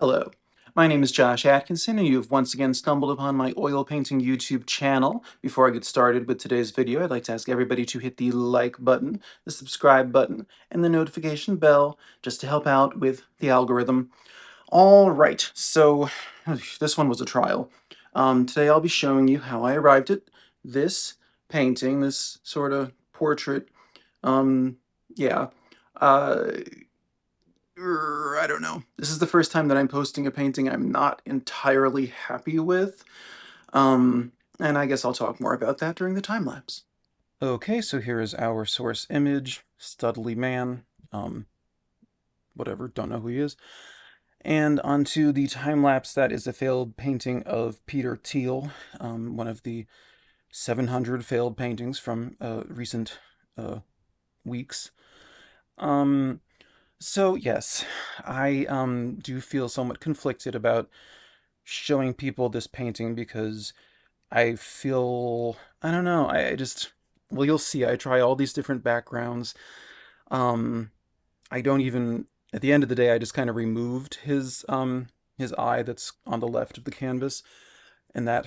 Hello, my name is Josh Atkinson, and you have once again stumbled upon my oil painting YouTube channel. Before I get started with today's video, I'd like to ask everybody to hit the like button, the subscribe button, and the notification bell, just to help out with the algorithm. All right, so this one was a trial. Today I'll be showing you how I arrived at this painting, this sort of portrait. Um, yeah. Uh, I don't know. This is the first time that I'm posting a painting I'm not entirely happy with. And I guess I'll talk more about that during the time lapse. Okay, so here is our source image, Studley Man, um, whatever, don't know who he is. And onto the time lapse, that is a failed painting of Peter Thiel, one of the 700 failed paintings from recent weeks. Um, So yes, I do feel somewhat conflicted about showing people this painting because I feel I don't know, I just well you'll see I try all these different backgrounds. Um I don't even at the end of the day I just kind of removed his eye that's on the left of the canvas, and that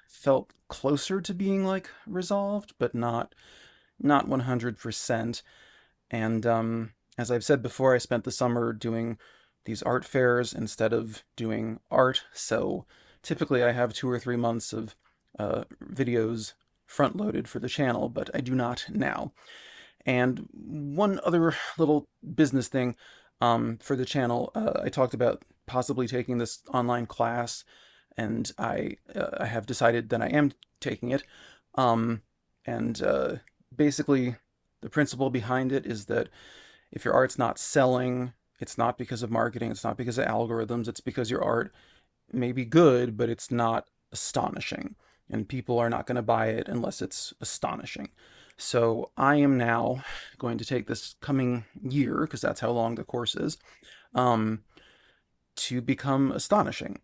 felt closer to being like resolved, but not 100%. And as I've said before, I spent the summer doing these art fairs instead of doing art. So typically I have 2 or 3 months of videos front loaded for the channel, but I do not now. And one other little business thing for the channel, I talked about possibly taking this online class, and I have decided that I am taking it. Um, and basically, the principle behind it is that if your art's not selling, it's not because of marketing, it's not because of algorithms, it's because your art may be good, but it's not astonishing. And people are not going to buy it unless it's astonishing. So I am now going to take this coming year, because that's how long the course is, um, to become astonishing.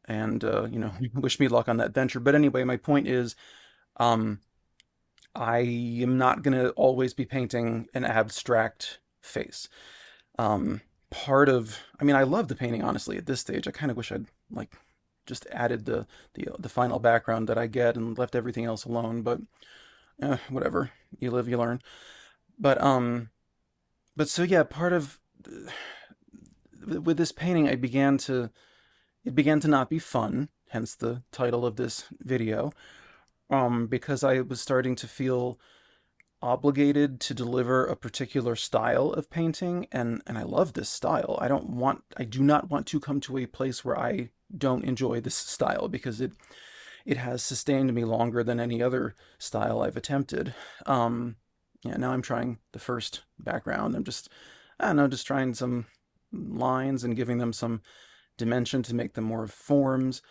And, wish me luck on that venture. But anyway, my point is, um, I am not going to always be painting an abstract face. Um, I mean, I love the painting, honestly, at this stage. I kind of wish I'd, like, just added the final background that I get and left everything else alone, but whatever. You live, you learn. But, but so yeah, part of, with this painting, it began to not be fun, hence the title of this video, because I was starting to feel obligated to deliver a particular style of painting, and I love this style. I do not want to come to a place where I don't enjoy this style, because it has sustained me longer than any other style I've attempted. Yeah, now I'm trying the first background. I don't know, just trying some lines and giving them some dimension to make them more forms.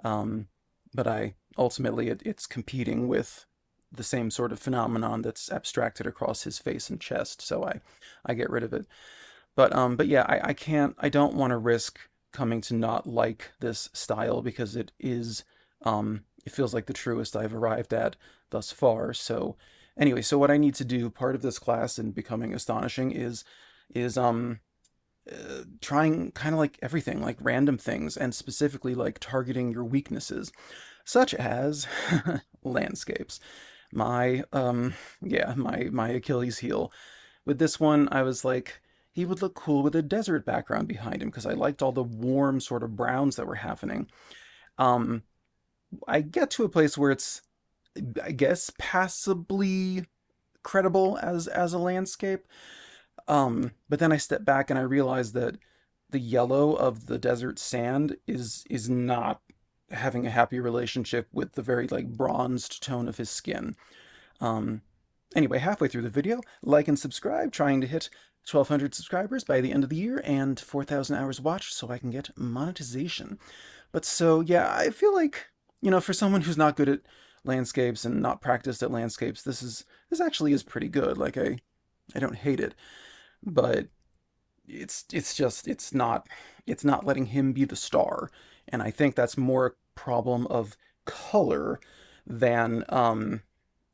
Um, but I ultimately it's competing with the same sort of phenomenon that's abstracted across his face and chest, so I get rid of it. But yeah, I don't want to risk coming to not like this style, because it feels like the truest I've arrived at thus far. So anyway, so what I need to do, part of this class in becoming astonishing, is trying kind of like everything, like random things, and specifically like targeting your weaknesses, such as landscapes. My yeah, my Achilles heel. With this one, I was like, he would look cool with a desert background behind him, because I liked all the warm sort of browns that were happening. Um, I get to a place where it's, I guess, passably credible as a landscape. But then I step back and I realize that the yellow of the desert sand is not having a happy relationship with the very like bronzed tone of his skin. Um, anyway, halfway through the video, like and subscribe, trying to hit 1,200 subscribers by the end of the year and 4,000 hours watched so I can get monetization. But so, yeah, I feel like, for someone who's not good at landscapes and not practiced at landscapes, this actually is pretty good. Like I don't hate it, but it's not letting him be the star. And I think that's more a problem of color than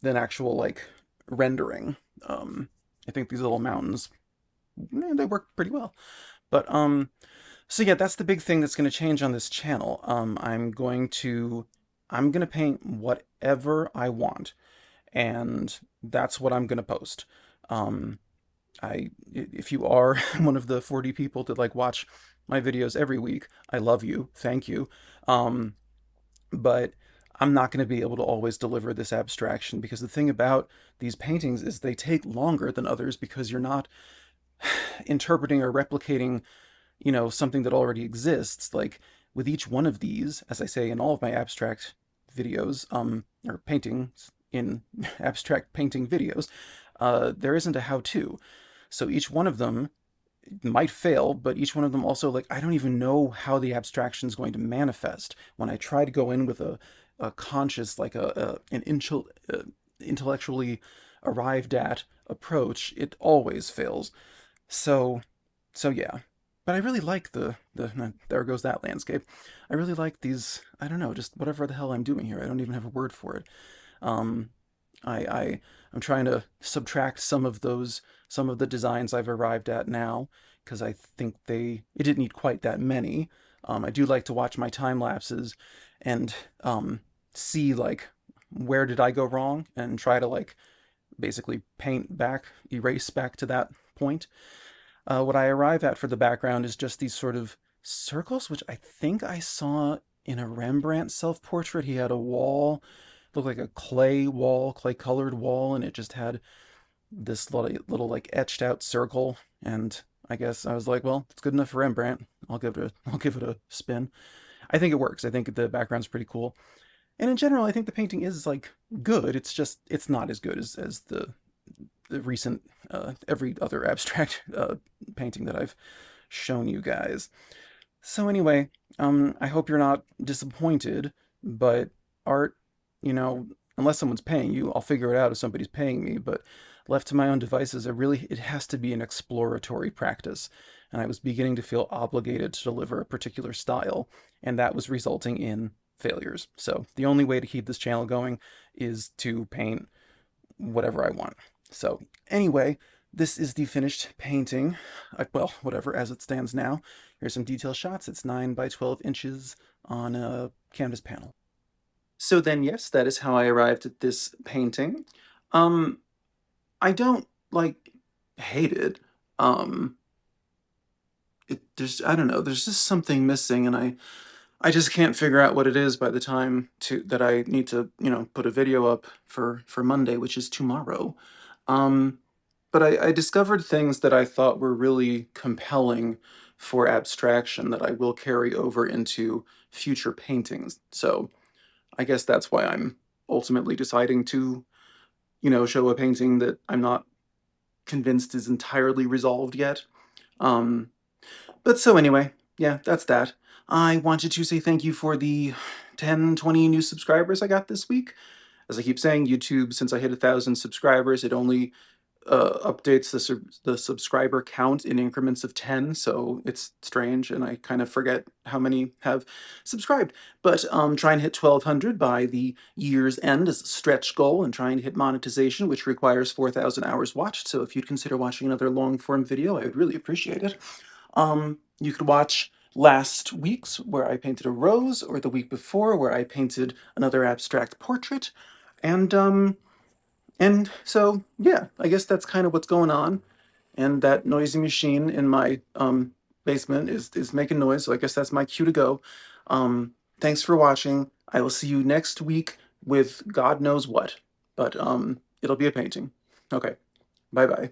actual like rendering. I think these little mountains, they work pretty well. But So yeah, that's the big thing that's going to change on this channel. I'm going to paint whatever I want, and that's what I'm going to post. Um, if you are one of the 40 people that like watch my videos every week, I love you. Thank you. Um, but I'm not going to be able to always deliver this abstraction because the thing about these paintings is they take longer than others because you're not interpreting or replicating, something that already exists. Like with each one of these, as I say in all of my abstract videos, or paintings in abstract painting videos, there isn't a how-to. So each one of them might fail, but each one of them also, like, I don't even know how the abstraction is going to manifest. When I try to go in with a conscious, like intellectually arrived at approach, it always fails. So, so yeah. But I really like there goes that landscape. I really like these, I don't know, just whatever the hell I'm doing here. I don't even have a word for it. Um, I'm trying to subtract some of the designs I've arrived at now because I think it didn't need quite that many. I do like to watch my time lapses and see like where did I go wrong and try to like basically paint back, erase back to that point. What I arrive at for the background is just these sort of circles, which I think I saw in a Rembrandt self-portrait. He had a wall, looked like a clay wall, clay colored wall, and it just had this little like etched out circle. And I guess I was like, well, it's good enough for Rembrandt. I'll give it a spin. I think it works. I think the background's pretty cool. And in general, I think the painting is like good. It's just it's not as good as the recent every other abstract painting that I've shown you guys. So anyway, I hope you're not disappointed, but art, unless someone's paying you, I'll figure it out if somebody's paying me, but left to my own devices, it has to be an exploratory practice. And I was beginning to feel obligated to deliver a particular style, and that was resulting in failures. So the only way to keep this channel going is to paint whatever I want. So anyway, this is the finished painting. Well, whatever, as it stands now. Here's some detail shots. It's 9 by 12 inches on a canvas panel. So then, yes, that is how I arrived at this painting. Um, I don't, like, hate it. Um, I don't know, there's just something missing, and I just can't figure out what it is by the time that I need to, put a video up for Monday, which is tomorrow. Um, but I discovered things that I thought were really compelling for abstraction that I will carry over into future paintings. So I guess that's why I'm ultimately deciding to, show a painting that I'm not convinced is entirely resolved yet. Um, but so anyway, yeah, that's that. I wanted to say thank you for the 10, 20 new subscribers I got this week. As I keep saying, YouTube, since I hit 1,000 subscribers, it only updates the subscriber count in increments of 10, so it's strange, and I kind of forget how many have subscribed. But trying to hit 1,200 by the year's end is a stretch goal, and trying to hit monetization, which requires 4,000 hours watched, so if you'd consider watching another long-form video, I would really appreciate it. You could watch last week's, where I painted a rose, or the week before, where I painted another abstract portrait, and so, yeah, I guess that's kind of what's going on. And that noisy machine in my basement is making noise, so I guess that's my cue to go. Thanks for watching. I will see you next week with God knows what, but it'll be a painting. Okay, bye-bye.